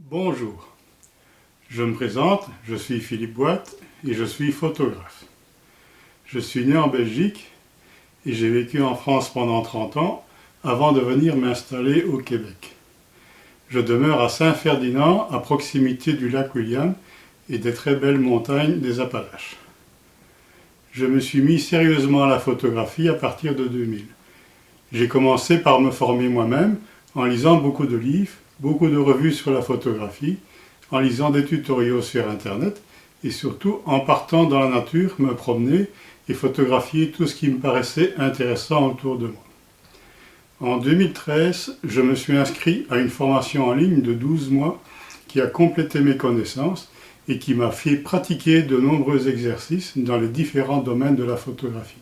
Bonjour, je me présente, je suis Philippe Boite et je suis photographe. Je suis né en Belgique et j'ai vécu en France pendant 30 ans avant de venir m'installer au Québec. Je demeure à Saint-Ferdinand, à proximité du lac William et des très belles montagnes des Appalaches. Je me suis mis sérieusement à la photographie à partir de 2000. J'ai commencé par me former moi-même en lisant beaucoup de livres, beaucoup de revues sur la photographie, en lisant des tutoriaux sur internet et surtout en partant dans la nature, me promener et photographier tout ce qui me paraissait intéressant autour de moi. En 2013, je me suis inscrit à une formation en ligne de 12 mois qui a complété mes connaissances et qui m'a fait pratiquer de nombreux exercices dans les différents domaines de la photographie.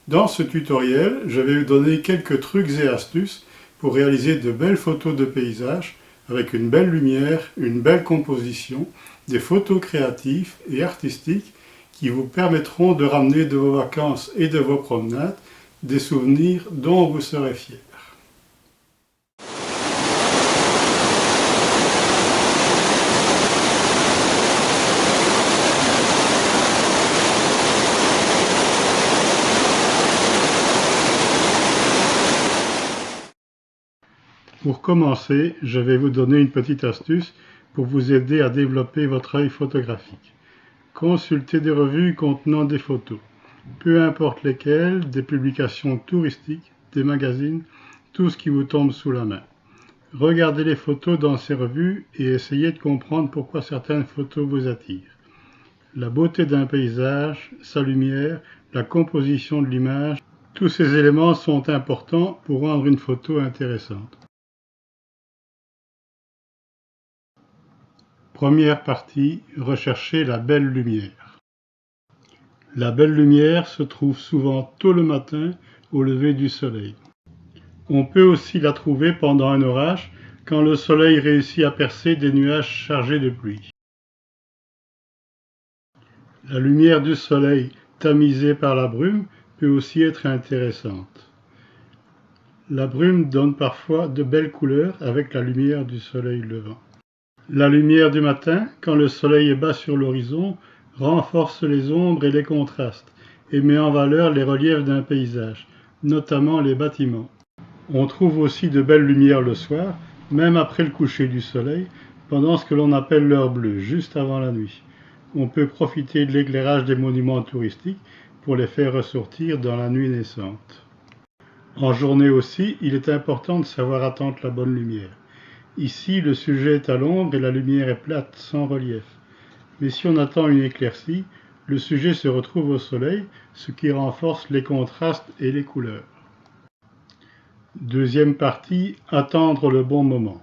Dans ce tutoriel, je vais vous donner quelques trucs et astuces pour réaliser de belles photos de paysages avec une belle lumière, une belle composition, des photos créatives et artistiques qui vous permettront de ramener de vos vacances et de vos promenades des souvenirs dont vous serez fiers. Pour commencer, je vais vous donner une petite astuce pour vous aider à développer votre œil photographique. Consultez des revues contenant des photos, peu importe lesquelles, des publications touristiques, des magazines, tout ce qui vous tombe sous la main. Regardez les photos dans ces revues et essayez de comprendre pourquoi certaines photos vous attirent. La beauté d'un paysage, sa lumière, la composition de l'image, tous ces éléments sont importants pour rendre une photo intéressante. Première partie, rechercher la belle lumière. La belle lumière se trouve souvent tôt le matin au lever du soleil. On peut aussi la trouver pendant un orage quand le soleil réussit à percer des nuages chargés de pluie. La lumière du soleil tamisée par la brume peut aussi être intéressante. La brume donne parfois de belles couleurs avec la lumière du soleil levant. La lumière du matin, quand le soleil est bas sur l'horizon, renforce les ombres et les contrastes et met en valeur les reliefs d'un paysage, notamment les bâtiments. On trouve aussi de belles lumières le soir, même après le coucher du soleil, pendant ce que l'on appelle l'heure bleue, juste avant la nuit. On peut profiter de l'éclairage des monuments touristiques pour les faire ressortir dans la nuit naissante. En journée aussi, il est important de savoir attendre la bonne lumière. Ici, le sujet est à l'ombre et la lumière est plate, sans relief. Mais si on attend une éclaircie, le sujet se retrouve au soleil, ce qui renforce les contrastes et les couleurs. Deuxième partie, attendre le bon moment.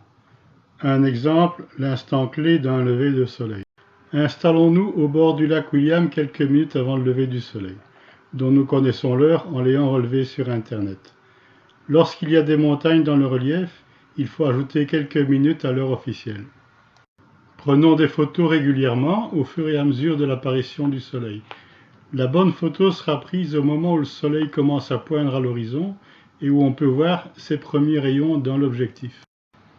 Un exemple, l'instant clé d'un lever de soleil. Installons-nous au bord du lac William quelques minutes avant le lever du soleil, dont nous connaissons l'heure en l'ayant relevé sur Internet. Lorsqu'il y a des montagnes dans le relief, il faut ajouter quelques minutes à l'heure officielle. Prenons des photos régulièrement au fur et à mesure de l'apparition du soleil. La bonne photo sera prise au moment où le soleil commence à poindre à l'horizon et où on peut voir ses premiers rayons dans l'objectif.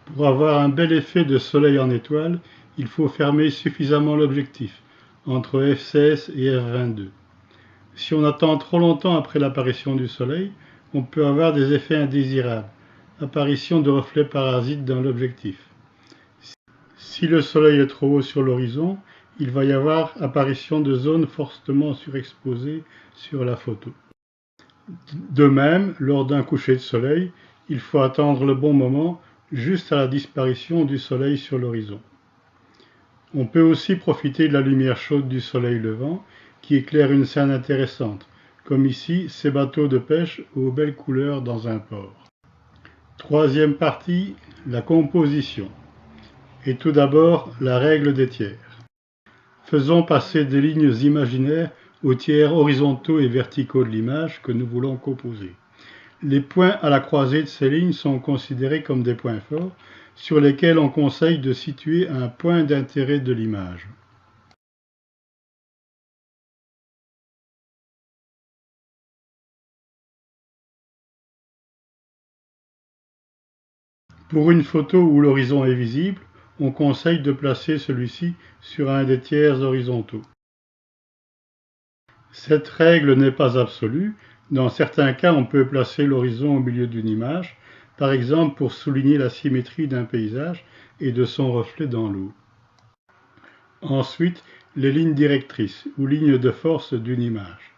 Pour avoir un bel effet de soleil en étoile, il faut fermer suffisamment l'objectif, entre f16 et f22. Si on attend trop longtemps après l'apparition du soleil, on peut avoir des effets indésirables, apparition de reflets parasites dans l'objectif. Si le soleil est trop haut sur l'horizon, il va y avoir apparition de zones fortement surexposées sur la photo. De même, lors d'un coucher de soleil, il faut attendre le bon moment, juste à la disparition du soleil sur l'horizon. On peut aussi profiter de la lumière chaude du soleil levant qui éclaire une scène intéressante, comme ici ces bateaux de pêche aux belles couleurs dans un port. Troisième partie, la composition. Et tout d'abord, la règle des tiers. Faisons passer des lignes imaginaires aux tiers horizontaux et verticaux de l'image que nous voulons composer. Les points à la croisée de ces lignes sont considérés comme des points forts sur lesquels on conseille de situer un point d'intérêt de l'image. Pour une photo où l'horizon est visible, on conseille de placer celui-ci sur un des tiers horizontaux. Cette règle n'est pas absolue. Dans certains cas, on peut placer l'horizon au milieu d'une image, par exemple pour souligner la symétrie d'un paysage et de son reflet dans l'eau. Ensuite, les lignes directrices ou lignes de force d'une image.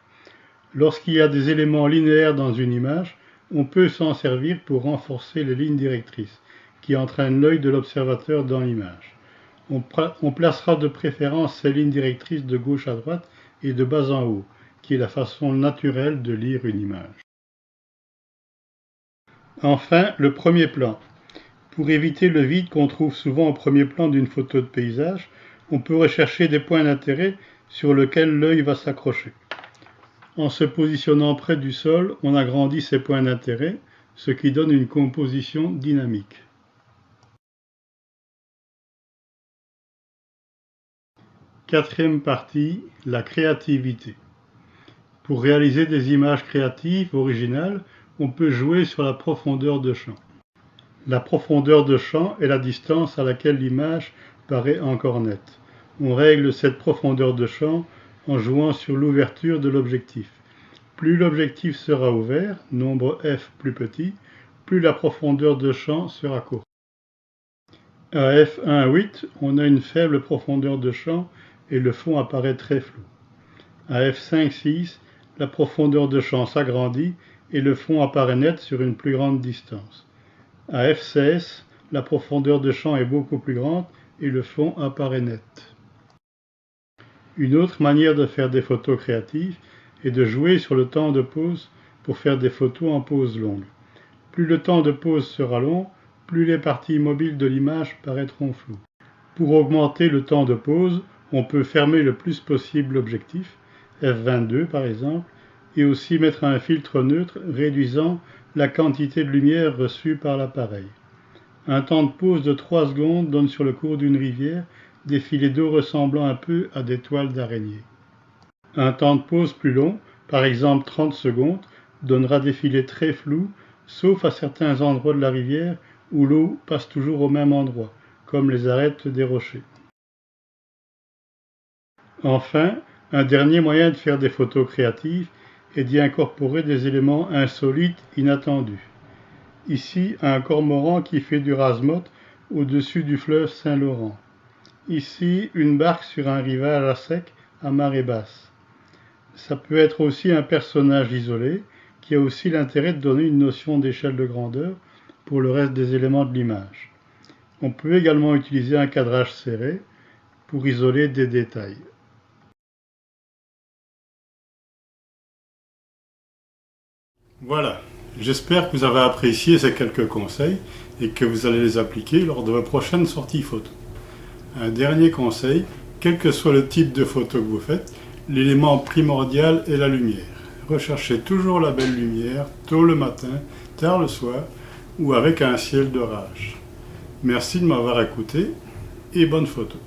Lorsqu'il y a des éléments linéaires dans une image, on peut s'en servir pour renforcer les lignes directrices qui entraînent l'œil de l'observateur dans l'image. On placera de préférence ces lignes directrices de gauche à droite et de bas en haut, qui est la façon naturelle de lire une image. Enfin, le premier plan. Pour éviter le vide qu'on trouve souvent au premier plan d'une photo de paysage, on peut rechercher des points d'intérêt sur lesquels l'œil va s'accrocher. En se positionnant près du sol, on agrandit ces points d'intérêt, ce qui donne une composition dynamique. Quatrième partie, la créativité. Pour réaliser des images créatives, originales, on peut jouer sur la profondeur de champ. La profondeur de champ est la distance à laquelle l'image paraît encore nette. On règle cette profondeur de champ en jouant sur l'ouverture de l'objectif. Plus l'objectif sera ouvert, nombre f plus petit, plus la profondeur de champ sera courte. À f1,8, on a une faible profondeur de champ et le fond apparaît très flou. À f5,6, la profondeur de champ s'agrandit et le fond apparaît net sur une plus grande distance. À f16, la profondeur de champ est beaucoup plus grande et le fond apparaît net. Une autre manière de faire des photos créatives est de jouer sur le temps de pause pour faire des photos en pause longue. Plus le temps de pause sera long, plus les parties mobiles de l'image paraîtront floues. Pour augmenter le temps de pause, on peut fermer le plus possible l'objectif, f22 par exemple, et aussi mettre un filtre neutre réduisant la quantité de lumière reçue par l'appareil. Un temps de pause de 3 secondes donne sur le cours d'une rivière des filets d'eau ressemblant un peu à des toiles d'araignée. Un temps de pause plus long, par exemple 30 secondes, donnera des filets très flous, sauf à certains endroits de la rivière où l'eau passe toujours au même endroit, comme les arêtes des rochers. Enfin, un dernier moyen de faire des photos créatives est d'y incorporer des éléments insolites, inattendus. Ici, un cormoran qui fait du rase-motte au-dessus du fleuve Saint-Laurent. Ici, une barque sur un rivage à sec à marée basse. Ça peut être aussi un personnage isolé qui a aussi l'intérêt de donner une notion d'échelle de grandeur pour le reste des éléments de l'image. On peut également utiliser un cadrage serré pour isoler des détails. Voilà, j'espère que vous avez apprécié ces quelques conseils et que vous allez les appliquer lors de vos prochaines sorties photo. Un dernier conseil, quel que soit le type de photo que vous faites, l'élément primordial est la lumière. Recherchez toujours la belle lumière, tôt le matin, tard le soir ou avec un ciel d'orage. Merci de m'avoir écouté et bonne photo.